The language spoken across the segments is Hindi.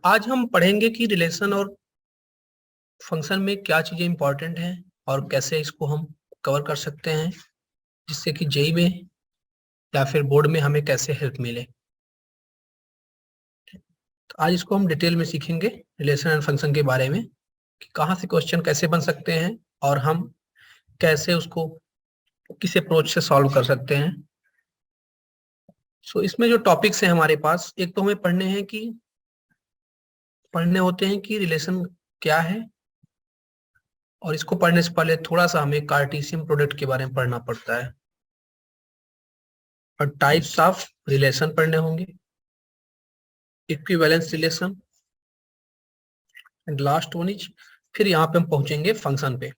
आज हम पढ़ेंगे कि रिलेशन और फंक्शन में क्या चीजें इंपॉर्टेंट हैं और कैसे इसको हम कवर कर सकते हैं, जिससे कि जेई में या फिर बोर्ड में हमें कैसे हेल्प मिले। तो आज इसको हम डिटेल में सीखेंगे रिलेशन एंड फंक्शन के बारे में कि कहाँ से क्वेश्चन कैसे बन सकते हैं और हम कैसे उसको किस अप्रोच से सॉल्व कर सकते हैं। इसमें जो टॉपिक्स हैं हमारे पास, एक तो हमें पढ़ने होते हैं कि रिलेशन क्या है, और इसको पढ़ने से पहले थोड़ा सा हमें कार्टेशियन प्रोडक्ट के बारे में पढ़ना पड़ता है और टाइप्स ऑफ रिलेशन पढ़ने होंगे, equivalence relation and last one is, फिर यहाँ पे हम पहुंचेंगे फंक्शन पे।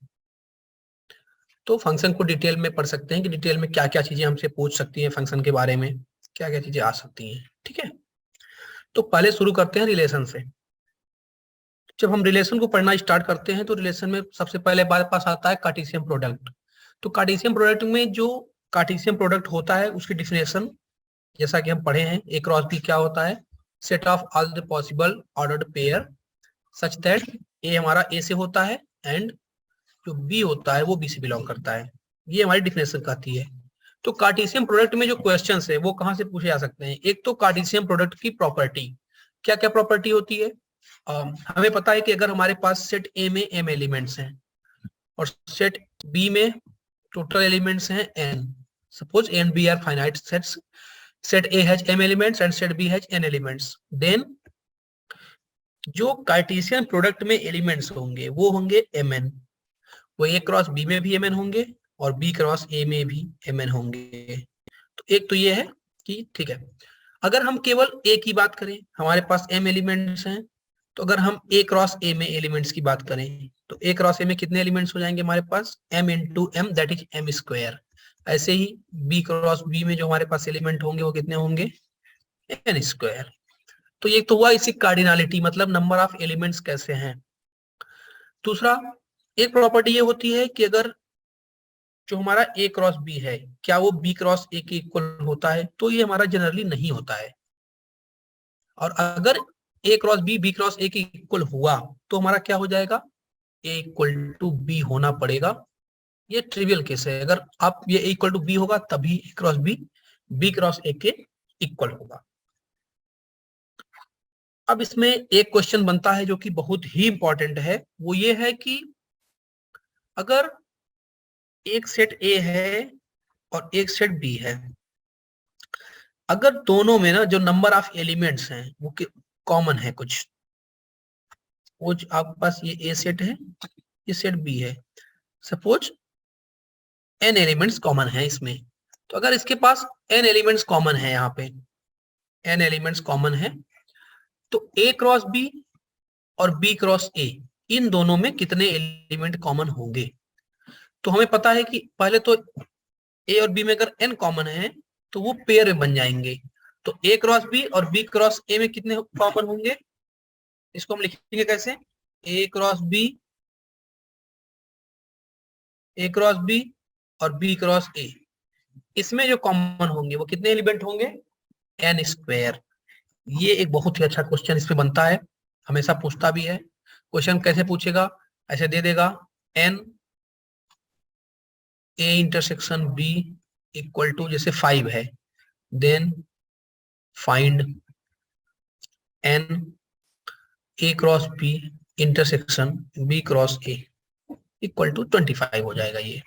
तो फंक्शन को डिटेल में पढ़ सकते हैं कि डिटेल में क्या क्या चीजें हमसे पूछ सकती हैं, फंक्शन के बारे में क्या क्या चीजें आ सकती हैं। ठीक है, तो पहले शुरू करते हैं रिलेशन से। जब हम रिलेशन को पढ़ना स्टार्ट करते हैं तो रिलेशन में सबसे पहले हमारे पास आता है कार्टेशियन प्रोडक्ट। तो कार्टेशियन प्रोडक्ट में जो कार्टेशियन प्रोडक्ट होता है उसकी डिफिनेशन जैसा कि हम पढ़े हैं, ए क्रॉस बी क्या होता है, set of all the possible ordered pair such that A हमारा ए से होता है एंड जो बी होता है वो बी से बिलोंग करता है। ये हमारी डिफिनेशन कहती है। तो कार्टेशियन प्रोडक्ट में जो क्वेश्चंस है वो कहाँ से पूछे जा सकते हैं। एक तो कार्टेशियन प्रोडक्ट की प्रॉपर्टी, क्या क्या प्रॉपर्टी होती है। हमें पता है कि अगर हमारे पास सेट ए में m एलिमेंट्स हैं और सेट बी में टोटल एलिमेंट्स हैं n, suppose a and b are finite sets, set A has m elements and set B has n elements, then जो कार्टेशियन प्रोडक्ट में एलिमेंट्स होंगे वो होंगे mn। वो A क्रॉस B में भी mn होंगे और B क्रॉस A में भी mn होंगे। तो एक तो ये है कि ठीक है, अगर हम केवल A की बात करें, हमारे पास m एलिमेंट्स हैं, तो अगर हम A क्रॉस A में एलिमेंट्स की बात करें तो A क्रॉस A में कितने एलिमेंट्स हो जाएंगे हमारे पास, m into m that is m square. ऐसे ही B क्रॉस B में जो हमारे पास एलिमेंट होंगे वो कितने होंगे, n स्क्वायर। तो ये तो हुआ इसी कार्डिनलिटी, मतलब नंबर ऑफ एलिमेंट्स कैसे हैं। दूसरा एक प्रॉपर्टी ये होती है कि अगर जो हमारा A क्रॉस B है क्या वो B क्रॉस A के इक्वल होता है, तो ये हमारा जनरली नहीं होता है। और अगर A cross B cross A के इक्वल हुआ तो हमारा क्या हो जाएगा, A इक्वल टू B होना पड़ेगा। ये ट्रिवियल केस है, अगर आप ये A इक्वल टू B होगा तभी A cross B cross A के इक्वल होगा। अब इसमें एक क्वेश्चन बनता है जो कि बहुत ही इंपॉर्टेंट है, वो ये है कि अगर एक सेट A है और एक सेट B है, अगर दोनों में ना जो नंबर ऑफ एलिमेंट्स हैं वो कॉमन है कुछ, वो आपके पास ये A सेट है, ये सेट B है, सपोज n एलिमेंट्स कॉमन है इसमें। तो अगर इसके पास n एलिमेंट्स कॉमन है, यहाँ पे n एलिमेंट्स कॉमन है, तो A क्रॉस B और B क्रॉस A इन दोनों में कितने एलिमेंट कॉमन होंगे। तो हमें पता है कि पहले तो A और B में अगर n कॉमन है तो वो पेयर में बन जाएंगे। तो A क्रॉस B और B क्रॉस A में कितने कॉमन होंगे, इसको हम लिखेंगे कैसे, A क्रॉस B और B क्रॉस A, इसमें जो कॉमन होंगे वो कितने एलिमेंट होंगे, n स्क्वायर। ये एक बहुत ही अच्छा क्वेश्चन इस पे बनता है, हमेशा पूछता भी है। क्वेश्चन कैसे पूछेगा, ऐसे दे देगा n a intersection b equal to जैसे 5 है, then find n a cross b intersection b cross a equal to 25 हो जाएगा। ये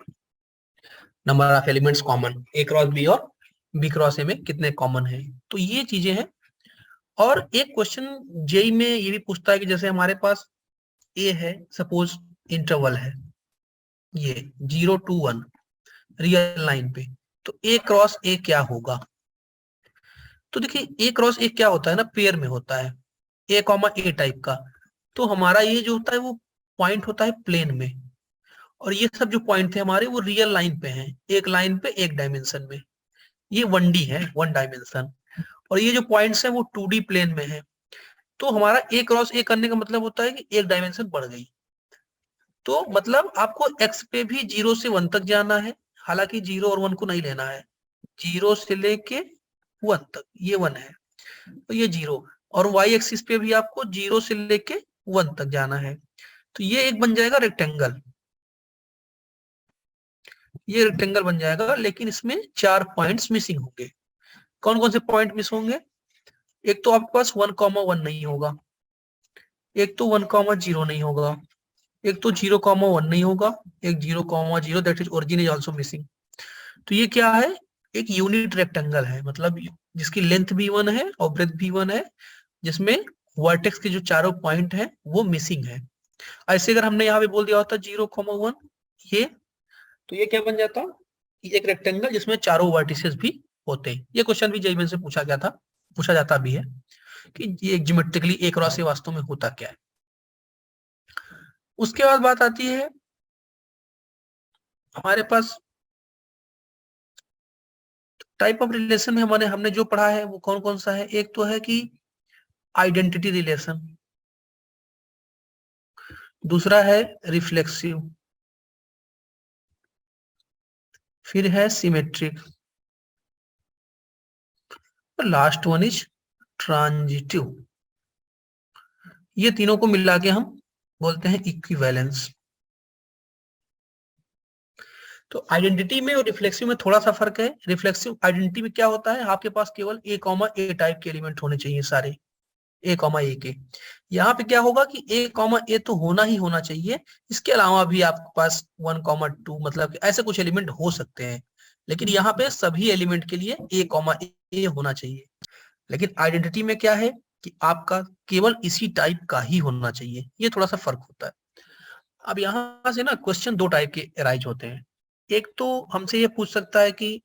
number of elements common a cross b और b क्रॉस a में कितने कॉमन है। तो ये चीजें हैं। और एक क्वेश्चन जेई में ये भी पूछता है कि जैसे हमारे पास ए है, सपोज इंटरवल है ये 0 to 1 रियल लाइन पे, तो ए क्रॉस ए क्या होगा। तो देखिए ए क्रॉस ए क्या होता है ना, पेयर में होता है, ए कॉमा ए टाइप का। तो हमारा ये जो होता है वो पॉइंट होता है प्लेन में, और ये सब जो पॉइंट थे हमारे वो रियल लाइन पे हैं, एक लाइन पे एक डायमेंशन में। ये 1D है, 1 डायमेंशन। और ये जो पॉइंट्स हैं वो 2D प्लेन में है। तो हमारा ए क्रॉस ए करने का मतलब होता है कि एक डायमेंशन बढ़ गई। तो मतलब आपको एक्स पे भी 0 से 1 तक जाना है, हालांकि 0 और 1 को नहीं लेना है, 0 से लेके 1 तक, ये 1 है तो ये 0। और वाई एक्सिस पे भी आपको 0 से लेके 1 तक जाना है। तो ये एक बन जाएगा रेक्टेंगल, ये रेक्टेंगल बन जाएगा, लेकिन इसमें 4 पॉइंट्स मिसिंग होंगे। कौन कौन से पॉइंट मिस होंगे? एक तो आपके पास 1,1 नहीं होगा, एक तो 1,0 नहीं होगा, एक तो 0,1 नहीं होगा, एक 0,0, that is origin is also missing. तो ये क्या है? एक यूनिट रेक्टेंगल है, मतलब जिसकी लेंथ भी 1 है और ब्रेथ भी 1 है, जिसमें वर्टेक्स के जो चारों पॉइंट है वो मिसिंग है। ऐसे अगर हमने यहाँ पे बोल दिया होता 0,1 ये, तो ये क्या बन जाता? ये एक रेक्टेंगल जिसमें चारों वर्टिसेस भी होते हैं। ये क्वेश्चन भी जेईई में से पूछा गया था, पूछा जाता भी है कि ये ज्योमेट्रिकली एक क्रॉस वास्तव में होता क्या है। उसके बाद बात आती है हमारे पास टाइप ऑफ रिलेशन में हमने जो पढ़ा है वो कौन कौन सा है? एक तो है कि आइडेंटिटी रिलेशन, दूसरा है रिफ्लेक्सिव, फिर है सिमेट्रिक, और लास्ट वन इज ट्रांजिटिव। ये तीनों को मिला के हम बोलते हैं इक्विवेलेंस। तो आइडेंटिटी में और रिफ्लेक्सिव में थोड़ा सा फर्क है। रिफ्लेक्सिव आइडेंटिटी में क्या होता है, आपके पास केवल ए कॉमा ए टाइप के एलिमेंट होने चाहिए सारे, ए कॉमा ए के। यहाँ पे क्या होगा कि ए कॉमा ए तो होना ही होना चाहिए, इसके अलावा भी आपके पास 1,2 मतलब ऐसे कुछ एलिमेंट हो सकते हैं, लेकिन यहाँ पे सभी एलिमेंट के लिए ए कॉमा ए होना चाहिए। लेकिन आइडेंटिटी में क्या है कि आपका केवल इसी टाइप का ही होना चाहिए, ये थोड़ा सा फर्क होता है। अब यहाँ से ना क्वेश्चन दो टाइप के अराइज होते हैं। एक तो हमसे ये पूछ सकता है कि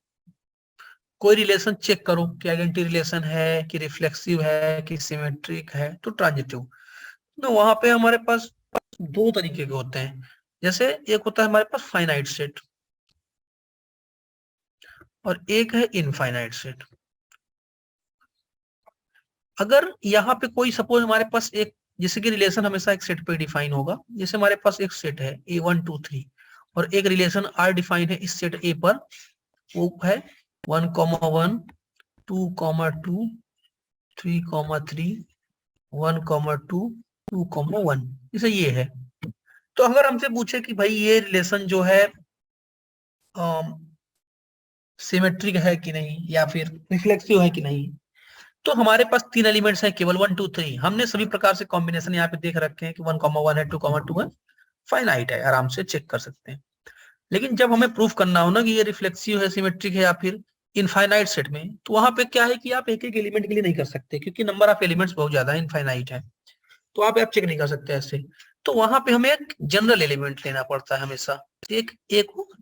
कोई रिलेशन चेक करो कि आइडेंटिटी रिलेशन है कि रिफ्लेक्सिव है कि सिमेट्रिक है तो ट्रांजिटिव। तो वहां पे हमारे पास दो तरीके के होते हैं। जैसे एक होता है हमारे पास फाइनाइट सेट और एक है इनफाइनाइट सेट। अगर यहाँ पे कोई सपोज हमारे पास एक, जैसे कि रिलेशन हमेशा एक सेट पे डिफाइन होगा, जैसे हमारे पास एक सेट है A1 2 3 और एक रिलेशन R डिफाइन है इस सेट A पर, वो है 1,1 2,2 3,3 1,2 2,1, जैसे ये है। तो अगर हमसे पूछे कि भाई ये रिलेशन जो है सिमेट्रिक है कि नहीं या फिर रिफ्लेक्सिव है कि नहीं, तो हमारे पास तीन एलिमेंट्स हैं केवल 1 2 3। हमने सभी प्रकार से कॉम्बिनेशन यहाँ पे देख रखे हैं कि 1,1 है 2,2 है, फाइनाइट है, आराम से चेक कर सकते हैं। लेकिन जब हमें प्रूफ करना हो ना कि ये रिफ्लेक्सिव है सिमेट्रिक है या फिर इनफाइनाइट सेट में, तो वहां पे क्या है कि आप एक एक एलिमेंट के लिए नहीं कर सकते, क्योंकि नंबर ऑफ एलिमेंट्स बहुत ज्यादा है, इनफाइनाइट है, तो आप चेक नहीं कर सकते ऐसे। तो वहां पे हमें एक जनरल एलिमेंट लेना पड़ता है हमेशा। एक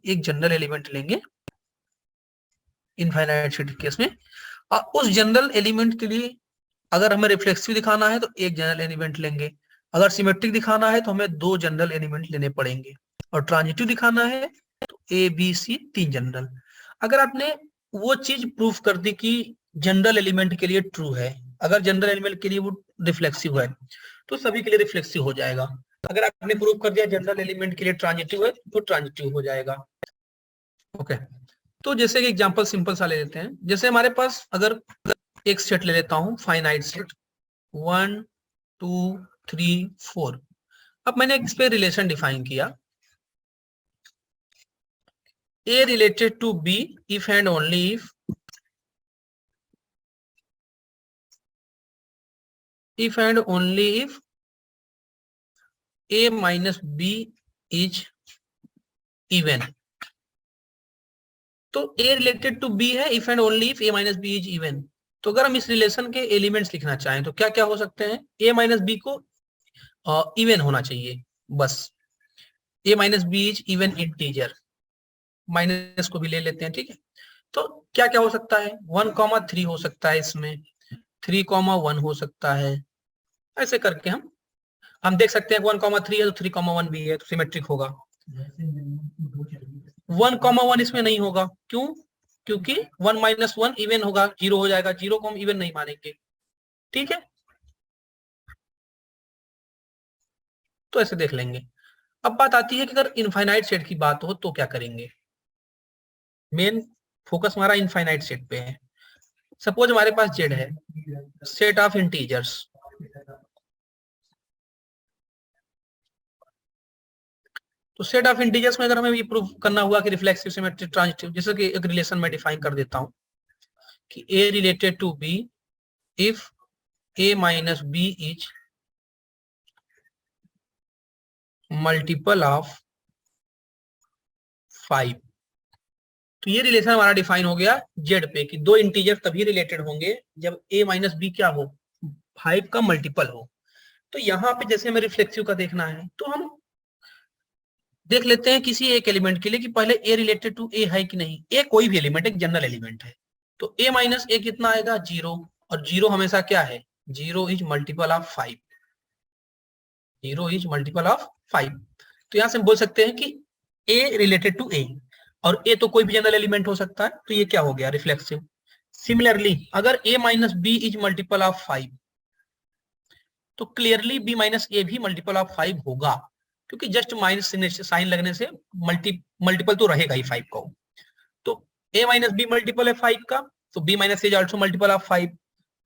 जनरल एलिमेंट लेंगे इनफाइनाइट सेट केस में, और उस जनरल एलिमेंट के लिए अगर हमें रिफ्लेक्सिव दिखाना है तो एक जनरल एलिमेंट लेंगे, अगर सिमेट्रिक दिखाना है तो हमें दो जनरल एलिमेंट लेने पड़ेंगे, और ट्रांजिटिव दिखाना है तो ए बी सी तीन जनरल। अगर आपने वो चीज प्रूफ कर दी कि जनरल एलिमेंट के लिए ट्रू है, अगर जनरल एलिमेंट के लिए वो रिफ्लेक्सिव है, तो सभी के लिए रिफ्लेक्सिव हो जाएगा। अगर आपने प्रूफ कर दिया जनरल एलिमेंट के लिए ट्रांजिटिव है तो ट्रांजिटिव हो जाएगा। ओके, तो जैसे कि एग्जांपल सिंपल सा ले लेते हैं। जैसे हमारे पास अगर एक सेट ले लेता हूं, फाइनाइट सेट 1 2 3 4। अब मैंने इस पे रिलेशन डिफाइन किया, A related to B if and only if and only if A minus B is even। तो A रिलेटेड टू B है if and only if A minus B is even. तो अगर हम इस रिलेशन के एलिमेंट्स लिखना चाहें तो क्या क्या हो सकते हैं? A माइनस बी को इवन होना चाहिए बस, A minus B is even integer, minus को भी ले लेते हैं, ठीक है। तो क्या क्या हो सकता है? 1,3 हो सकता है इसमें, 3,1 हो सकता है, ऐसे करके हम देख सकते हैं 1,3 है तो 3,1 भी है तो सिमेट्रिक होगा। 1,1 इसमें नहीं होगा, क्यों? क्योंकि 1 माइनस 1 इवन होगा, 0 हो जाएगा, 0 को हम इवन नहीं मानेंगे, ठीक है। तो ऐसे देख लेंगे। अब बात आती है कि अगर इनफाइनाइट सेट की बात हो तो क्या करेंगे। मेन फोकस हमारा इनफाइनाइट सेट पे है। सपोज हमारे पास जेड है, सेट ऑफ इंटीजर्स, तो सेट ऑफ इंटीजर्स में अगर हमें ये प्रूव करना हुआ कि रिफ्लेक्सिव, सिमेट्रिक, ट्रांजिटिव, जैसे कि एक रिलेशन में डिफाइन कर देता हूं कि A related to B if A minus B is multiple of 5, तो ये रिलेशन हमारा डिफाइन हो गया जेड पे कि दो इंटीजर तभी रिलेटेड होंगे जब a माइनस बी क्या हो, 5 का मल्टीपल हो। तो यहाँ पे जैसे हमें रिफ्लेक्सिव का देखना है तो हम देख लेते हैं किसी एक एलिमेंट के लिए कि पहले a रिलेटेड टू a है कि नहीं। a कोई भी एलिमेंट एक जनरल एलिमेंट है, तो a माइनस a कितना आएगा, 0, और 0 हमेशा क्या है, 0 is multiple of 5, 0 is multiple of 5। तो यहां से हम बोल सकते हैं कि a रिलेटेड टू a, और a तो कोई भी जनरल एलिमेंट हो सकता है, तो ये क्या हो गया, रिफ्लेक्सिव। सिमिलरली अगर a minus B is multiple of 5, तो क्लियरली b माइनस ए भी मल्टीपल ऑफ 5 होगा, क्योंकि जस्ट माइनस साइन लगने से मल्टीपल तो रहेगा ही 5 का। तो a माइनस बी मल्टीपल है 5 का, तो b minus A is also multiple of 5।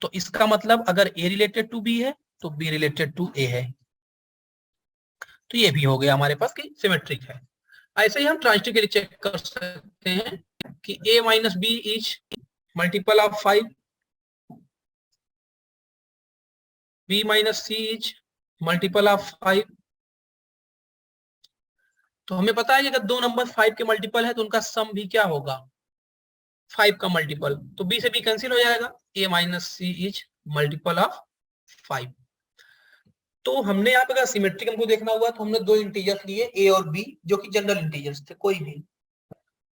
तो इसका मतलब अगर a रिलेटेड टू b है तो b रिलेटेड टू a है, तो ये भी हो गया हमारे पास कि सिमेट्रिक है। ऐसे ही हम ट्रांजिटिव के लिए चेक कर सकते हैं कि a minus B is multiple of 5, b minus C is multiple of 5। तो हमें पता है कि अगर दो नंबर 5 के मल्टीपल है तो उनका सम भी क्या होगा, 5 का मल्टीपल, तो b से b कैंसिल हो जाएगा, a minus C is multiple of 5। तो हमने यहाँ पे अगर सिमेट्रिक हमको देखना हुआ तो हमने दो इंटीजर्स लिए a और b जो कि जनरल इंटीजर्स थे कोई भी,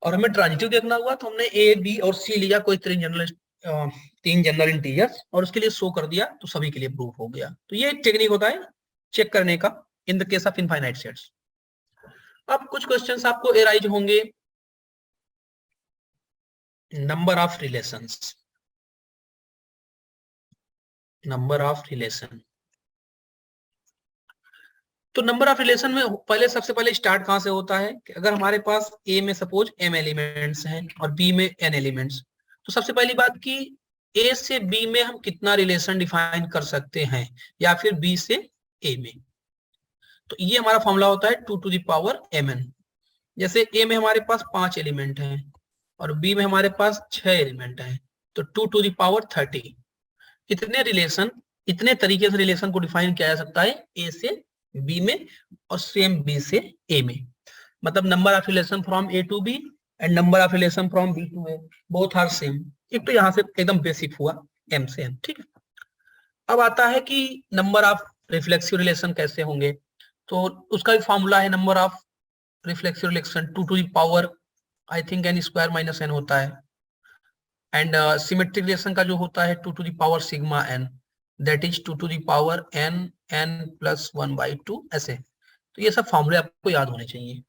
और हमें ट्रांजिटिव देखना हुआ तो हमने a b और c लिया कोई तीन जनरल इंटीजर्स, और उसके लिए शो कर दिया तो सभी के लिए प्रूफ हो गया। तो ये एक टेक्निक होता है चेक करने का in the case of infinite sets. अब कुछ क्वेश्चंस आपको एराइज होंगे number of relations, number of relation. तो नंबर ऑफ रिलेशन में पहले सबसे पहले स्टार्ट कहां से होता है कि अगर हमारे पास ए में सपोज m एलिमेंट्स हैं और b में n एलिमेंट्स, तो सबसे पहली बात कि a से b में हम कितना रिलेशन डिफाइन कर सकते हैं, या फिर b से a में। तो ये हमारा फॉर्मूला होता है 2 टू द पावर mn। जैसे a में हमारे पास 5 एलिमेंट हैं और b में हमारे पास 6 एलिमेंट हैं, तो 2 टू द पावर 30। इतने रिलेशन, इतने तरीके से रिलेशन को डिफाइन किया जा सकता है a से b में और सेम b से a में। मतलब number of relation from a to b and number of relation from b to a both are same. एक तो यहाँ से एकदम बेसिक हुआ m से n, ठीक है। अब आता है कि नंबर ऑफ रिफ्लेक्सिव रिलेशन कैसे होंगे, तो उसका भी फॉर्मूला है number of reflexive relation 2 to the power I think n square minus n होता है, एंड सिमेट्रिक रिलेशन का जो होता है 2 to the power sigma n, that is 2 to the power n plus 1/2 ऐसे। तो ये सब फॉर्मूले आपको याद होने चाहिए।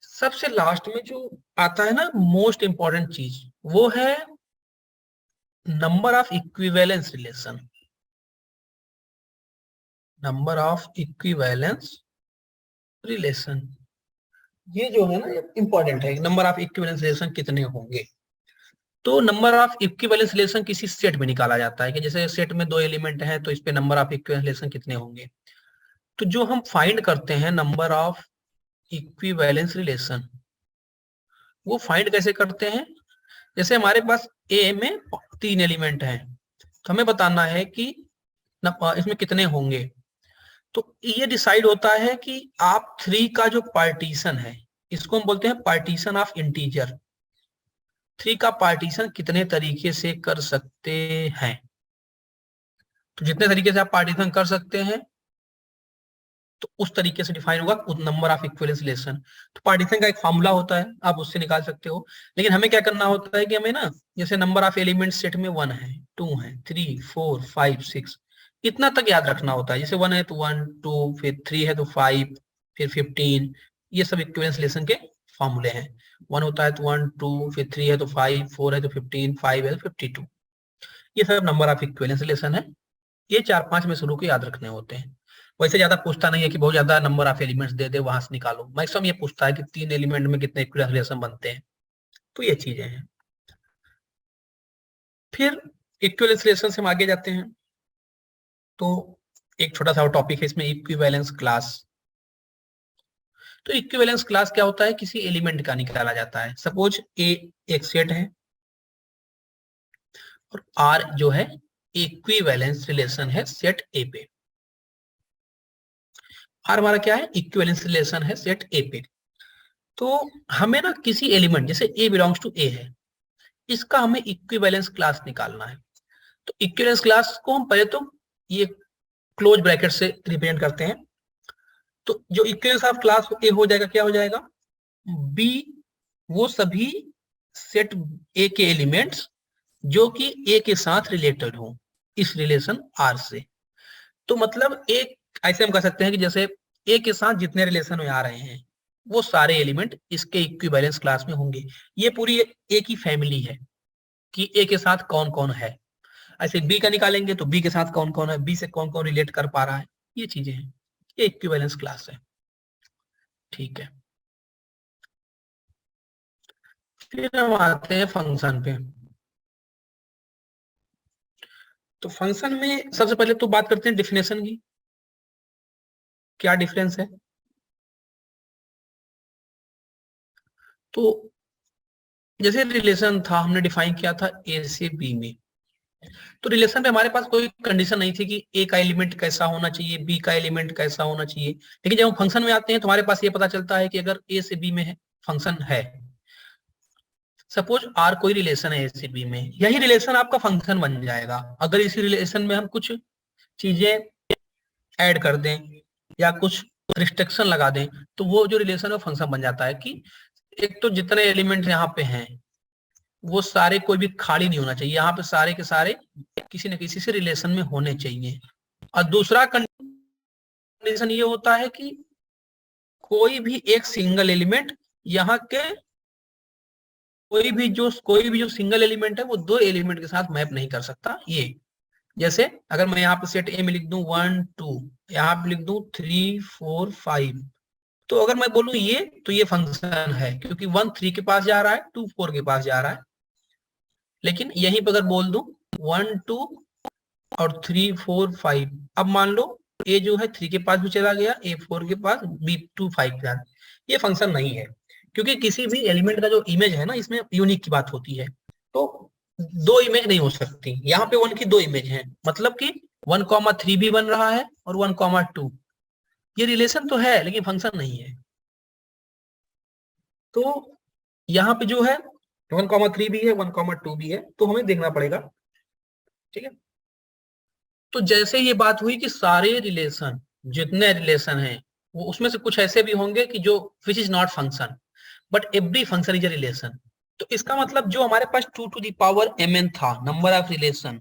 सबसे लास्ट में जो आता है ना मोस्ट इंपॉर्टेंट चीज, वो है number of equivalence relation, number of equivalence relation. ये जो है ना ये इंपॉर्टेंट है, नंबर ऑफ इक्विवेलेंस रिलेशन कितने होंगे। तो नंबर ऑफ इक्विवेलेंस रिलेशन किसी सेट में निकाला जाता है कि जैसे सेट में दो एलिमेंट हैं तो इस पे नंबर ऑफ इक्विवेलेंस रिलेशन कितने होंगे। तो जो हम फाइंड करते हैं नंबर ऑफ इक्विवेलेंस रिलेशन, वो फाइंड कैसे करते हैं। जैसे हमारे पास ए में 3 एलिमेंट हैं, तो हमें बताना है कि इसमें कितने होंगे। तो ये डिसाइड होता है कि आप 3 का जो पार्टीशन है, इसको हम बोलते हैं पार्टीशन ऑफ इंटीजर। 3 का पार्टीशन कितने तरीके से कर सकते हैं, तो जितने तरीके से आप पार्टीशन कर सकते हैं तो उस तरीके से डिफाइन होगा नंबर ऑफ इक्विवेलेंस रिलेशन। तो पार्टीशन का एक फॉर्मूला होता है, आप उससे निकाल सकते हो। लेकिन हमें क्या करना होता है कि हमें ना जैसे नंबर ऑफ एलिमेंट सेट में 1 है, 2 है, 3, 4, 5, 6 इतना तक याद रखना होता है। जैसे 1 है तो 1, 2, फिर 3 है तो 5, फिर 15, ये सब इक्विवेलेंस रिलेशन के फॉर्मूले हैं। 1 होता है तो 1, 2, फिर 3 है तो 5, 4 है तो 15, 5 है तो 52, ये सब नंबर ऑफ इक्विवेलेंस रिलेशन है। ये 4-5 में शुरू के याद रखने होते हैं। वैसे ज्यादा पूछता नहीं है कि बहुत ज्यादा नंबर ऑफ एलिमेंट्स दे दे वहां से निकालो, मैक्सिमम ये पूछता है कि 3 एलिमेंट में कितने इक्विवेलेंस रिलेशन बनते हैं। तो ये चीजें हैं। फिर इक्विवेलेंस रिलेशन से हम आगे जाते हैं। तो एक छोटा सा टॉपिक है इसमें, इक्विवेलेंस क्लास। तो इक्विवेलेंस क्लास क्या होता है, किसी एलिमेंट का निकाला जाता है। सपोज ए एक सेट है और आर जो है इक्विवेलेंस रिलेशन है सेट ए पे। आर हमारा क्या है, इक्विवेलेंस रिलेशन है सेट ए पे। तो हमें ना किसी एलिमेंट, जैसे ए बिलोंग्स टू ए है, इसका हमें इक्विवेलेंस क्लास निकालना है। तो इक्विवेलेंस क्लास को हम पहले तो ये क्लोज ब्रैकेट से रिप्रेजेंट करते हैं। तो जो इक्विवेलेंस ऑफ क्लास ए हो जाएगा, क्या हो जाएगा, बी वो सभी सेट ए के एलिमेंट्स जो कि ए के साथ रिलेटेड हो इस रिलेशन आर से। तो मतलब एक ऐसे हम कह सकते हैं कि जैसे ए के साथ जितने रिलेशन में आ रहे हैं वो सारे एलिमेंट इसके इक्विवेलेंस क्लास में होंगे। ये पूरी ए की फैमिली है कि ए के साथ कौन कौन है। ऐसे बी का निकालेंगे तो बी के साथ कौन कौन है, बी से कौन कौन रिलेट कर पा रहा है, ये चीजें हैं, ये इक्विवेलेंस क्लास है। ठीक है, फिर हम आते हैं फंक्शन पे। तो फंक्शन में सबसे पहले तो बात करते हैं डिफिनेशन की, क्या डिफरेंस है। तो जैसे रिलेशन था, हमने डिफाइन किया था ए से बी में। तो रिलेशन पे हमारे पास कोई कंडीशन नहीं थी कि ए का एलिमेंट कैसा होना चाहिए, बी का एलिमेंट कैसा होना चाहिए। लेकिन जब हम फंक्शन में आते हैं तो हमारे पास ये पता चलता है कि अगर ए से बी में है, फंक्शन है, सपोज आर कोई रिलेशन है ए से बी में, यही रिलेशन आपका फंक्शन बन जाएगा। अगर इसी रिलेशन में हम कुछ चीजें ऐड कर दें या कुछ रिस्ट्रिक्शन लगा दें तो वो जो रिलेशन है वो फंक्शन बन जाता है। कि एक तो जितने एलिमेंट यहाँ पे हैं वो सारे, कोई भी खाली नहीं होना चाहिए, यहाँ पे सारे के सारे किसी न किसी से रिलेशन में होने चाहिए। और दूसरा कंडीशन ये होता है कि कोई भी एक सिंगल एलिमेंट यहाँ के कोई भी जो सिंगल एलिमेंट है वो दो एलिमेंट के साथ मैप नहीं कर सकता। ये जैसे अगर मैं यहाँ पे सेट ए में लिख दूं 1 2, यहाँ पे लिख दूं 3 4 5, तो अगर मैं बोलूं ये, तो ये फंक्शन है क्योंकि 1 3 के पास जा रहा है, 2 4 के पास जा रहा है। लेकिन यहीं पर अगर बोल दूं 1 2 और 3 4 5, अब मान लो ए जो है 3 के पास भी चला गया, ए 4 के पास, बी 2 5 के पास, ये फंक्शन नहीं है। क्योंकि किसी भी एलिमेंट का जो इमेज है ना, इसमें यूनिक की बात होती है। तो दो इमेज नहीं हो सकती, यहाँ पे 1 की दो इमेज है, मतलब कि 1,3 भी बन रहा है और 1,2। ये रिलेशन तो है लेकिन फंक्शन नहीं है। तो यहाँ पे जो है 1,3 भी है, 1,2 भी है, तो हमें देखना पड़ेगा। ठीक है, तो जैसे ये बात हुई कि सारे रिलेशन, जितने रिलेशन हैं वो उसमें से कुछ ऐसे भी होंगे कि जो which is not function, but every function is a relation. तो इसका मतलब जो हमारे पास 2 to the power mn था नंबर ऑफ रिलेशन,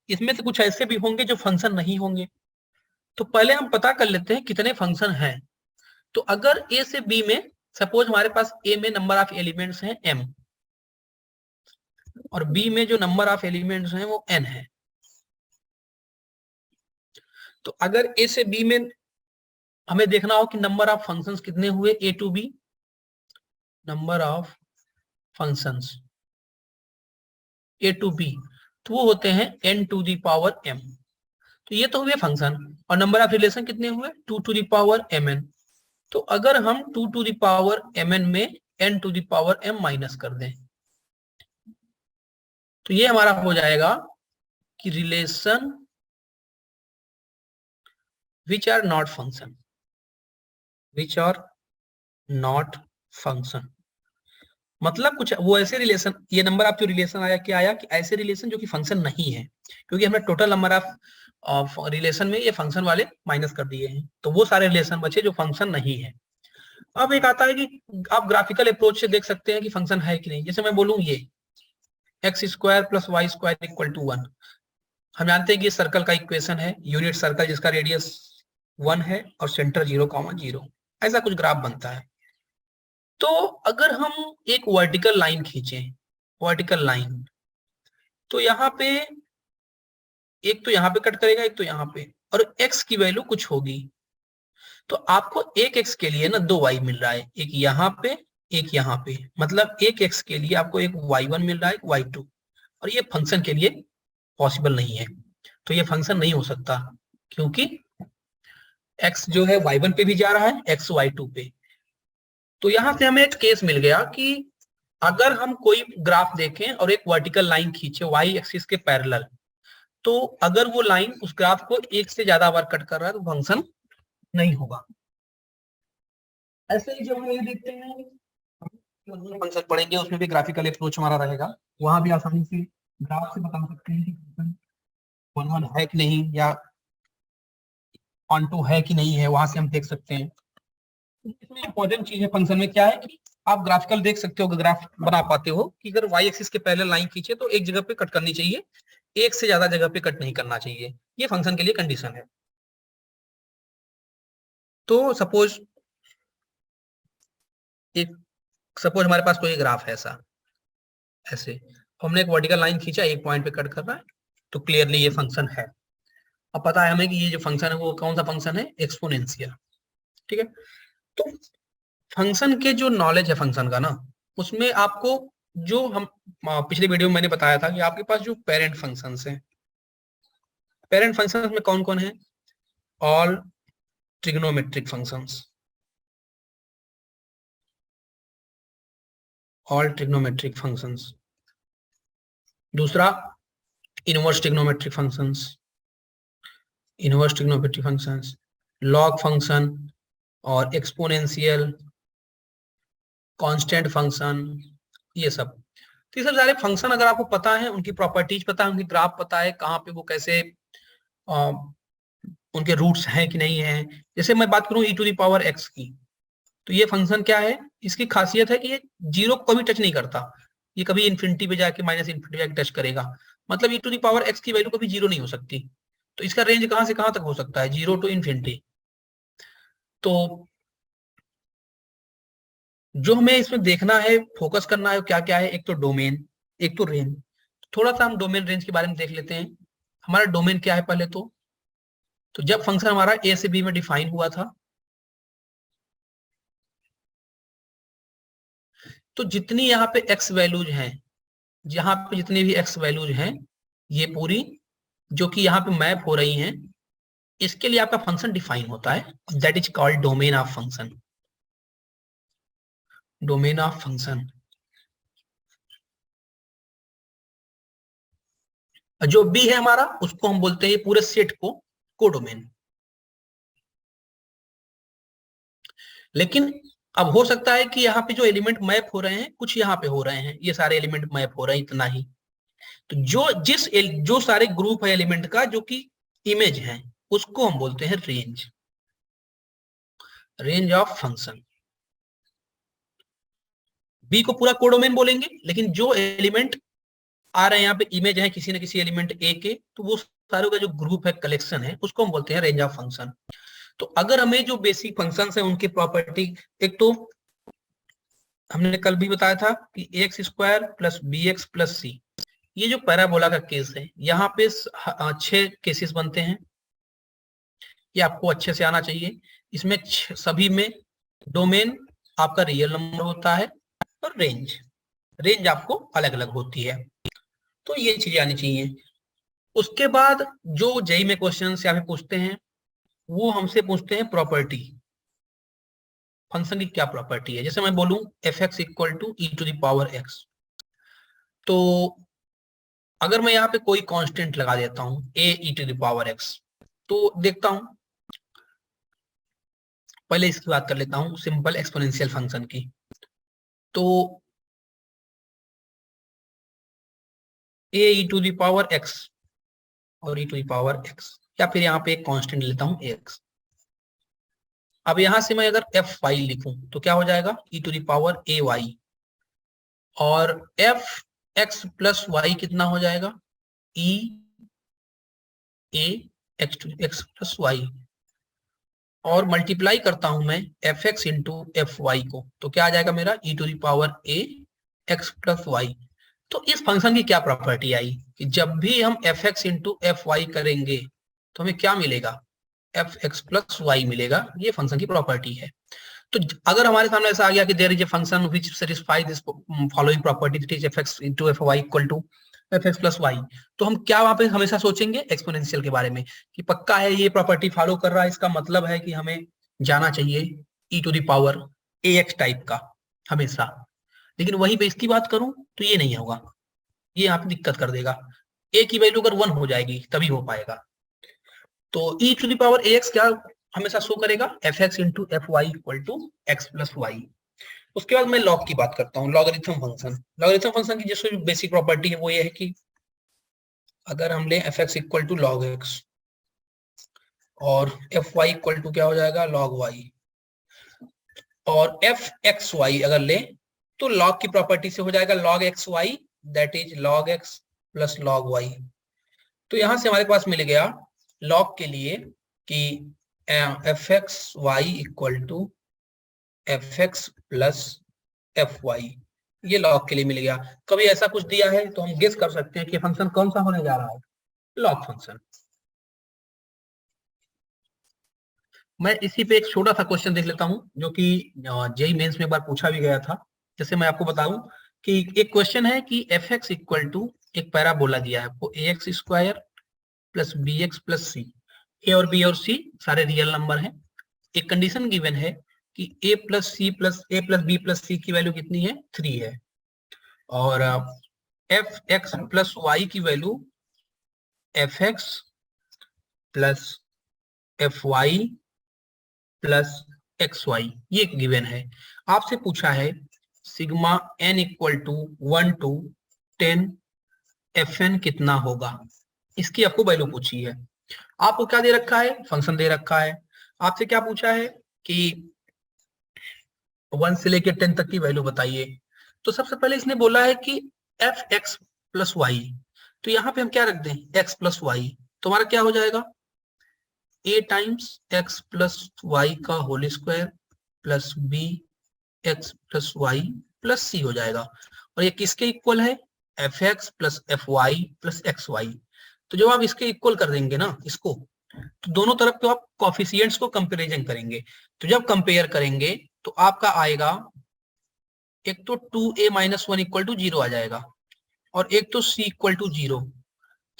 इसमें से कुछ ऐसे भी होंगे जो फंक्शन नहीं होंगे। तो पहले हम पता कर लेते हैं कितने फंक्शन हैं। तो अगर ए से बी में, सपोज हमारे पास ए में नंबर ऑफ एलिमेंट्स हैं m और बी में जो नंबर ऑफ एलिमेंट्स हैं वो n है। तो अगर ए से बी में हमें देखना हो कि नंबर ऑफ फंक्शंस कितने हुए, A to B number of functions A to B, तो वो होते हैं n to the power m। तो ये तो हुए फंक्शन, और नंबर ऑफ रिलेशन कितने हुए 2 to the power mn। तो अगर हम 2 to the power mn में n to the power m minus कर दें तो ये हमारा हो जाएगा कि relation which are not function, which are not function. मतलब कुछ वो ऐसे रिलेशन, ये नंबर ऑफ जो रिलेशन आया, क्या आया कि ऐसे रिलेशन जो कि फंक्शन नहीं है, क्योंकि हमने टोटल नंबर ऑफ रिलेशन में ये फंक्शन वाले माइनस कर दिए हैं, तो वो सारे रिलेशन बचे जो फंक्शन नहीं है। अब एक आता है कि आप ग्राफिकल अप्रोच से देख सकते हैं कि फंक्शन है कि नहीं। जैसे मैं बोलूं ये x² + y² = 1, हम जानते हैं कि ये सर्कल का इक्वेशन है, यूनिट सर्कल जिसका रेडियस 1 है और सेंटर 0,0, ऐसा कुछ ग्राफ बनता है। तो अगर हम एक वर्टिकल लाइन खींचें, वर्टिकल लाइन, तो यहाँ पे एक तो यहाँ पे कट करेगा, एक तो यहाँ पे, और x की वैल्यू कुछ होगी। तो आपको एक x के लिए ना 2 y मिल रहा है, एक यहाँ पे एक यहाँ पे, मतलब एक x के लिए आपको एक y1 मिल रहा है, एक y2, और ये फंक्शन के लिए पॉसिबल नहीं है। तो ये फंक्शन नहीं हो सकता क्योंकि x जो है y1 पे भी जा रहा है, x y2 पे। तो यहां से हमें एक केस मिल गया कि अगर हम कोई ग्राफ देखें और एक वर्टिकल लाइन खींचे y एक्सिस के पैरेलल, तो अगर वो लाइन उस ग्राफ को एक से ज्यादा बार कट कर रहा है तो फंक्शन नहीं होगा। ऐसे ही जब हम ये देखते हैं फंक्शन पढ़ेंगे उसमें भी ग्राफिकल अप्रोच हमारा रहेगा, वहां भी आसानी से ग्राफ से बता सकते हैं कि फंक्शन 1 1 है कि नहीं या ऑन टू है कि नहीं है, वहां से हम देख सकते हैं। इसमें इंपॉर्टेंट चीज है फंक्शन में क्या है कि आप ग्राफिकल देख सकते हो, ग्राफ बना पाते हो कि अगर y एक्सिस के पहले लाइन खींचे तो एक जगह पे कट करनी चाहिए, एक से ज्यादा जगह पे कट नहीं करना चाहिए। ये फंक्शन के लिए कंडीशन है। तो सपोज हमारे पास कोई ग्राफ है ऐसा, ऐसे हमने एक वर्टिकल लाइन खींचा, एक पॉइंट पे कट कर रहा है, तो क्लियरली ये फंक्शन है। अब पता है हमें कि ये जो फंक्शन है वो कौन सा फंक्शन है, एक्सपोनेंशियल। ठीक है, तो फंक्शन के जो नॉलेज है फंक्शन का ना, उसमें आपको जो हम पिछले वीडियो में मैंने बताया था कि आपके पास जो पेरेंट फंक्शंस हैं, पेरेंट फंक्शंस में कौन कौन है, all trigonometric functions, all trigonometric functions. दूसरा inverse trigonometric functions, inverse trigonometric functions, log function और एक्सपोनेंशियल, कांस्टेंट फंक्शन, ये सब। तो ये सब सारे फंक्शन अगर आपको पता है, उनकी प्रॉपर्टीज पता है, उनकी ग्राफ पता है, कहाँ पे वो कैसे उनके रूट्स हैं कि नहीं है। जैसे मैं बात करूं e⁻x की, तो ये फंक्शन क्या है, इसकी खासियत है कि ये जीरो को कभी टच नहीं करता, ये कभी इन्फिनिटी पे जाके माइनस इन्फिनिटी जाके टच करेगा। मतलब e⁻x की वैल्यू कभी जीरो नहीं हो सकती। तो इसका रेंज कहां से कहां तक हो सकता है, जीरो टू इन्फिनिटी। तो जो हमें इसमें देखना है, फोकस करना है, क्या क्या है, एक तो डोमेन, एक तो रेंज। थोड़ा सा हम डोमेन रेंज के बारे में देख लेते हैं। हमारा डोमेन क्या है पहले तो जब फंक्शन हमारा ए से बी में डिफाइन हुआ था, तो जितनी यहाँ पे एक्स वैल्यूज हैं, यहाँ पे जितनी भी एक्स वैल्यूज हैं, ये पूरी जो कि यहाँ पे मैप हो रही हैं, इसके लिए आपका फंक्शन डिफाइन होता है, that is called domain of function, domain of function. जो बी है हमारा, उसको हम बोलते हैं पूरे सेट को कोडोमेन। लेकिन अब हो सकता है कि यहाँ पे जो एलिमेंट मैप हो रहे हैं, कुछ यहाँ पे हो रहे हैं, ये सारे एलिमेंट मैप हो रहे हैं इतना ही। तो जो सारे ग्रुप है एलिमेंट का जो कि इमेज है, उसको हम बोलते हैं range, range of function. B को पूरा कोडोमेन बोलेंगे, लेकिन जो एलिमेंट आ रहे हैं यहाँ पे इमेज है किसी न किसी एलिमेंट ए के, तो वो सारों का जो ग्रुप है, कलेक्शन है, उसको हम बोलते हैं रेंज ऑफ फंक्शन। तो अगर हमें जो बेसिक फंक्शंस है उनकी प्रॉपर्टी, एक तो हमने कल भी बताया था कि x square plus b x plus c, ये जो पैराबोला का केस है, यहाँ पे 6 केसेस बनते हैं, ये आपको अच्छे से आना चाहिए। इसमें सभी में डोमेन आपका रियल नंबर होता है और रेंज आपको अलग अलग होती है। तो ये चीजें आनी चाहिए। उसके बाद जो जेई में क्वेश्चन यहाँ पे पूछते हैं, वो हमसे पूछते हैं प्रॉपर्टी, फंक्शन की क्या प्रॉपर्टी है। जैसे मैं बोलूं F x equal to e⁻x, तो अगर मैं यहाँ पे कोई कांस्टेंट लगा देता हूं a e⁻x, तो देखता हूं, पहले इसकी बात कर लेता हूं सिंपल एक्सपोनेंशियल फंक्शन की। तो a e⁻x और e⁻x, या फिर यहाँ पे एक कांस्टेंट लेता हूं x। अब यहां से मैं अगर एफ वाई लिखूं तो क्या हो जाएगा, e⁻ay, और एफ एक्स प्लस वाई कितना हो जाएगा, e a x plus Y, और मल्टीप्लाई करता हूं मैं F x into F Y को, तो क्या आ जाएगा मेरा e⁻a x प्लस वाई। तो इस फंक्शन की क्या प्रॉपर्टी आई कि जब भी हम F x into F Y करेंगे तो हमें क्या मिलेगा, एफ एक्स प्लस वाई मिलेगा। ये फंक्शन की प्रॉपर्टी है। तो अगर हमारे सामने ऐसा आ गया कि there is a function which satisfy this following property, that is F x into F Y equal to F x plus Y. तो हम क्या वहां पे हमेशा सोचेंगे एक्सपोनेंशियल के बारे में, कि पक्का है ये प्रॉपर्टी फॉलो कर रहा है, इसका मतलब है कि हमें जाना चाहिए e to the power a x type का हमेशा। लेकिन वहीं पे इसकी बात करूं तो ये नहीं होगा, ये यहाँ पे दिक्कत कर देगा। ए की वैल्यू अगर 1 हो जाएगी तभी हो पाएगा। तो e to the power a x क्या हमेशा शो करेगा, f x into F Y equal to x plus y. उसके बाद मैं लॉग की बात करता हूँ, लॉगरिथम फंक्शन। लॉगरिथम फंक्शन की जो बेसिक प्रॉपर्टी है वो ये है कि अगर हम ले F x equal to log X और एफ वाई इक्वल टू क्या हो जाएगा लॉग वाई, और एफ एक्स वाई अगर ले तो लॉग की प्रॉपर्टी से हो जाएगा log X Y, that is log X plus log Y. तो यहां से हमारे पास मिल गया लॉग के लिए कि F X Y equal to F x plus F Y, ये लॉग के लिए मिल गया। कभी ऐसा कुछ दिया है तो हम गेस कर सकते हैं कि फंक्शन कौन सा होने जा रहा है, लॉग फंक्शन। मैं इसी पे एक छोटा सा क्वेश्चन देख लेता हूं जो कि जेई मेंस में एक बार पूछा भी गया था। जैसे मैं आपको बताऊं कि एक क्वेश्चन है कि एफ एक्स इक्वल टू एक पैराबोला दिया है आपको a x square plus b x plus c. A और बी और सी सारे रियल नंबर हैं। एक कंडीशन गिवन है कि A plus C plus A plus B plus C की वैल्यू कितनी है 3 है, और एफ एक्स प्लस वाई की value F x plus F Y plus x Y ये गिवन है। आपसे पूछा है sigma N equal to 1 to 10 F N कितना होगा, इसकी आपको वैल्यू पूछी है। आपको क्या दे रखा है, फंक्शन दे रखा है। आपसे क्या पूछा है कि 1 से लेकर 10 तक की वैल्यू बताइए। तो सबसे पहले इसने बोला है कि एफ एक्स प्लस वाई, तो यहाँ पे हम क्या रख दें एक्स प्लस वाई, तो हमारा क्या हो जाएगा a times x plus y का whole square plus b x plus y plus c हो जाएगा। और ये किसके इक्वल है, f x plus F Y plus x y. तो जब आप इसके इक्वल कर देंगे ना इसको, तो दोनों तरफ तो आप कॉफिशियंट्स को कंपेरिजन करेंगे। तो जब कंपेयर करेंगे तो आपका आएगा एक तो 2a माइनस 1 इक्वल टू 0 आ जाएगा, और एक तो c इक्वल टू 0।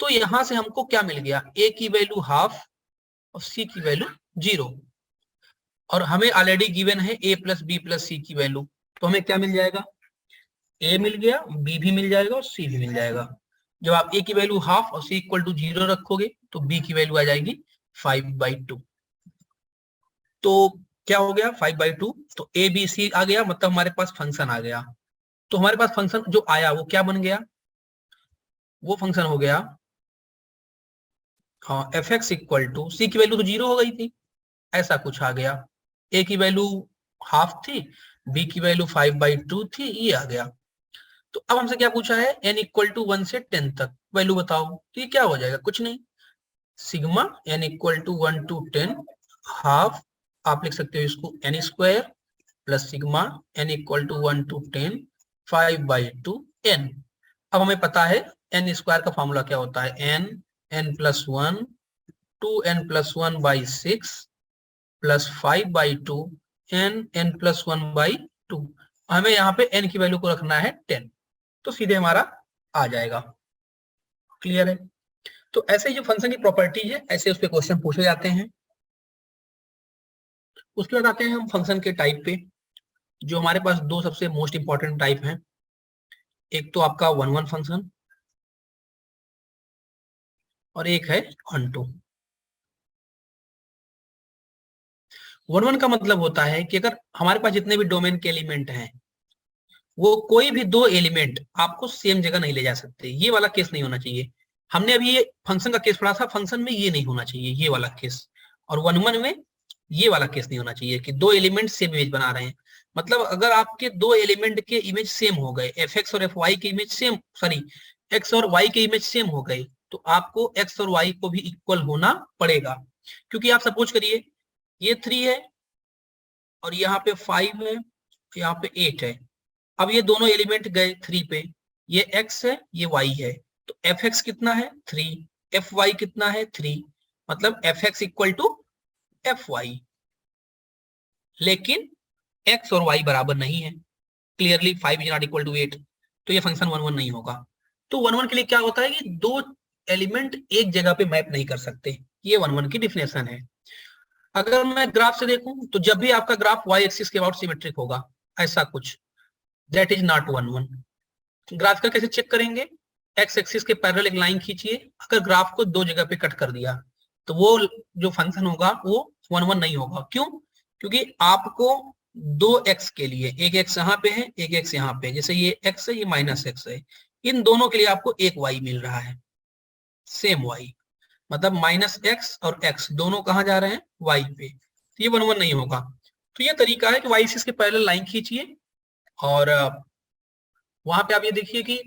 तो यहां से हमको क्या मिल गया, a की वैल्यू हाफ और c की वैल्यू 0, और हमें ऑलरेडी गिवन है a plus B plus C की वैल्यू। तो हमें क्या मिल जाएगा, a मिल गया, b भी मिल जाएगा और c भी मिल जाएगा। जब आप a की वैल्यू हाफ और c इक्वल टू 0 रखोगे तो b की वैल्यू आ जाएगी 5/2। तो क्या हो गया 5/2, तो ए बी सी आ गया, मतलब हमारे पास फंक्शन आ गया। तो हमारे पास फंक्शन जो आया वो क्या बन गया, वो फंक्शन हो गया हाँ एफ एक्स इक्वल टू सी की वैल्यू तो 0 हो गई थी, ऐसा कुछ आ गया। ए की वैल्यू हाफ थी, बी की वैल्यू 5/2 थी, ये आ गया। तो अब हमसे क्या पूछा है एन इक्वल टू 1 से 10 तक वैल्यू बताओ, तो ये क्या हो जाएगा, कुछ नहीं, sigma N equal to 1 to 10 half, आप लिख सकते हो इसको N square plus sigma N equal to 1 to 10 5/2 N. अब हमें पता है एन स्क्वायर का फॉर्मूला क्या होता है, N N plus 1 2n+1/6 plus 5/2 N N plus 1/2। हमें यहाँ पे n की वैल्यू को रखना है 10, तो सीधे हमारा आ जाएगा। क्लियर है। तो ऐसे जो फंक्शन की प्रॉपर्टी है ऐसे उस पे क्वेश्चन पूछे जाते हैं। उसके बाद आते हैं हम फंक्शन के टाइप पे, जो हमारे पास दो सबसे मोस्ट इंपॉर्टेंट टाइप हैं। एक तो आपका 1-1 फंक्शन और एक है ऑनटू। 1-1 का मतलब होता है कि अगर हमारे पास जितने भी डोमेन के एलिमेंट हैं वो कोई भी दो एलिमेंट आपको सेम जगह नहीं ले जा सकते, ये वाला केस नहीं होना चाहिए। हमने अभी ये फंक्शन का केस पढ़ा था, फंक्शन में ये नहीं होना चाहिए ये वाला केस, और 1-1 में ये वाला केस नहीं होना चाहिए कि दो एलिमेंट सेम इमेज बना रहे हैं। मतलब अगर आपके दो एलिमेंट के इमेज सेम हो गए, एफ एक्स और एफ वाई के इमेज सेम, सॉरी एक्स और वाई के इमेज सेम हो गए, तो आपको एक्स और वाई को भी इक्वल होना पड़ेगा। क्योंकि आप सपोज करिए ये 3 है और यहाँ पे 5 है, यहाँ पे 8 है। अब ये दोनों एलिमेंट गए 3 पे, ये x है ये y है, तो एफ एक्स कितना है 3, एफ वाई कितना है 3, मतलब F x equal to F Y. लेकिन x और y बराबर नहीं है, clearly 5 is not equal to 8, तो ये फंक्शन 1-1 नहीं होगा। तो 1 1 के लिए क्या होता है कि दो एलिमेंट एक जगह पे मैप नहीं कर सकते, ये 1 1 की डिफिनेशन है। अगर मैं ग्राफ से देखूं तो जब भी आपका ग्राफ y एक्सिस के अबाउट सिमेट्रिक होगा ऐसा कुछ, दैट इज नॉट 1 1। ग्राफिकल कैसे चेक करेंगे, एक्स एक्सिस के पैरेलल एक लाइन खींचिए, अगर ग्राफ को दो जगह पे कट कर दिया तो वो जो फंक्शन होगा वो 1 1 नहीं होगा। क्यों? क्योंकि आपको दो एक्स के लिए, एक एक्स यहाँ पे है, एक एक्स यहाँ पे, जैसे ये एक्स है, ये माइनस एक्स है, इन दोनों के लिए आपको एक वाई मिल रहा है, सेम वाई, मतलब माइनस एक्स और एक्स दोनों कहाँ जा रहे हैं, वाई पे, तो ये 1 1 नहीं होगा। तो ये तरीका है कि वाई एक्सिस के पैरेलल लाइन खींचिए और वहां पे आप ये देखिए कि